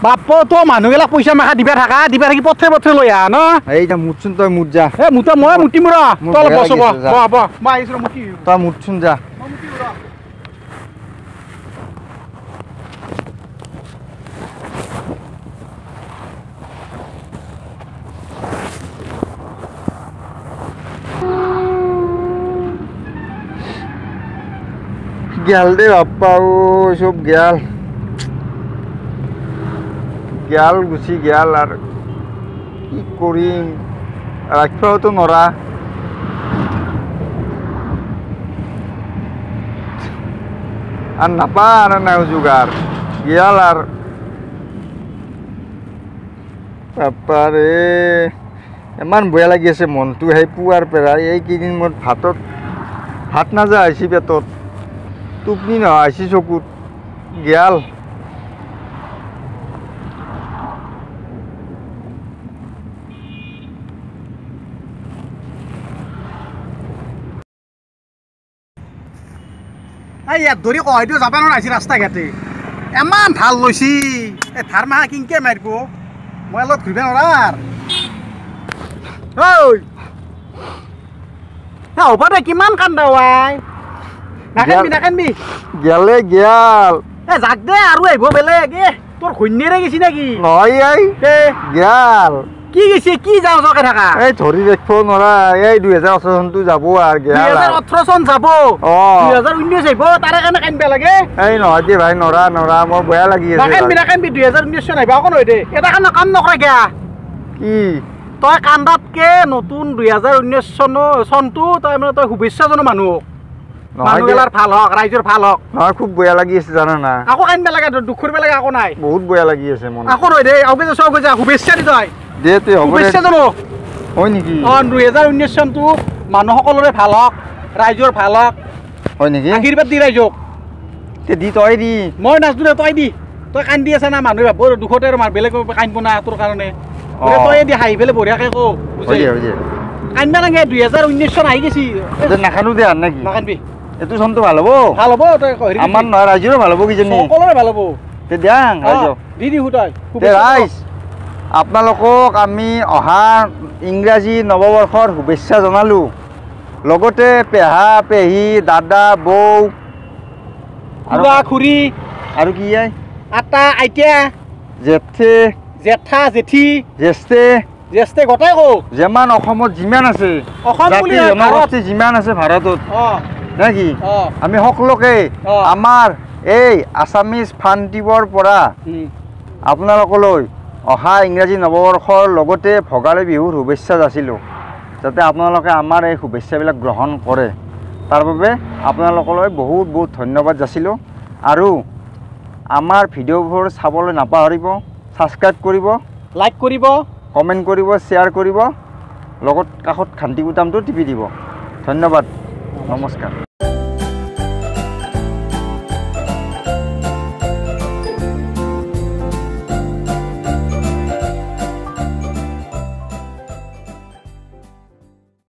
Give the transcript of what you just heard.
বাপ তো মানুহবিলাক পইচা মাখা দিবা থাকি পথে লৈ আহা ন এইটা মুতছুন তই মুত যা এ মুতা মই মুতিম ৰ তই অলপ বস মই আহিছো মুতি তই মুতছুন যা গেল দে বাপ্পা ও সব গেল গেল গুছি গেল আর কি করিম রাখবাও তো নরা আর নাপা আর না জোগাড় গেল আর বাপ্পা রে ইমান বেয়া লাগি আছে মনটো সেই পুৱাৰ পেৰা এইকেইদিন মোৰ ভাত নাযায় আহিছি পেটত টোপনি নহয় আহিছি চকুত গেল ইয়াত ধৰি কহইটো যাবা নোৱাৰিছি ৰাস্তা ঘাটে ইমান ঢাল লৈছি এই ধাৰ মাহা কিনকে মাৰিব মই অলপ ঘূৰিব নোৱাৰাৰ ঐ হ'ব দে কিমান কান্দা ৱাই নাকানবি গেলে গেল এ যাক দে আৰু আহিব বেলেগ এ তোৰ ঘৈণীয়েৰে গেছি নেকি নহয় এই গেল কি গেছি কি যাওঁ যাওঁকে থাকা এই ধৰি ৰাখিব নোৱাৰা এই 2018 চনটো যাব আৰু গেল 2018 চন যাব 2019 আহিব তাৰে কাৰণে কান্দিব লাগে এই নহয় দে ভাই নৰা মোৰ বেয়া লাগি আছে নাকানবি 2019 চন আহিব আকৌ নহয় দে এটা কাৰণে কাম নকৰা গেয়া কি তই কান্দাতকে নতুন 2019 চনটো তই মানে তই শুভেচ্ছা জনো মানুহক মানুহগিলাৰ ভাল হওক ৰাইজৰ ভাল হওক নহয় খুব বেয়া লাগি আছে জানা না আকৌ কান্দিব লাগে দুখ কৰিব লাগে আকৌ নাই বহুত বেয়া লাগি আছে মন আকৌ নহয় দে আগে যা শুভেচ্ছা দি তই দে তে হ'ব শুভেচ্ছা জানো হয় নেকি 2019 চনটো মানুহ সকলোৰে ভাল হওক ৰাইজৰ ভাল হওক হয় নেকি আশীৰ্বাদ দি ৰাইজক তে দি তই দি মই নাজনো দে তই দি তই কান্দি আছে না মানুহে ভাবো দুখতে আৰু বেলেগ কান্দিব না তোৰ কাৰণে তই দি হাঁহি পেলাই বঢ়িয়াকে কো কান্দিব লাগে 2019 চন আহি গেছি নাখানো দে আন নেকি নাকান্দিবি এইটো চনটো ভাল হ'ব তই আমাৰ নহয় ৰাইজৰো ভাল হ'ব কিজানি সকলোৰে ভাল হ'ব তে দিয়াং ৰাইজক দি তই ৰাইজ আপোনালোকক আমি অহা ইংৰাজী নৱবৰ্ষৰ শুভেচ্ছা জনালোঁ লগতে পেহা পেহী দাদা বৌ খুৰা খুৰী আৰু কি আটা আইতা জেঠে জেঠা জেঠি জ্যেষ্ঠে গোটেই কওক যিমান অসমত যিমান আছে জাতি জনগোষ্ঠী যিমান আছে ভাৰতত নেকি আমি সকলোকে আমাৰ এই আছামিজ ফান টিভৰ পৰা আপোনালোকলৈ অহা ইংৰাজী নৱবৰ্ষৰ লগতে ভোগালী বিহুৰ শুভেচ্ছা যাচিলোঁ যাতে আপোনালোকে আমাৰ এই শুভেচ্ছাবিলাক গ্ৰহণ কৰে তাৰ বাবে আপোনালোকলৈ বহুত বহুত ধন্যবাদ যাচিলোঁ আৰু আমাৰ ভিডিঅ'বোৰ চাবলৈ নাপাহৰিব ছাবস্ক্ৰাইব কৰিব লাইক কৰিব কমেণ্ট কৰিব শ্বেয়াৰ কৰিব লগত কাষত ঘণ্টি বুটামটো টিপি দিব ধন্যবাদ নমস্কাৰ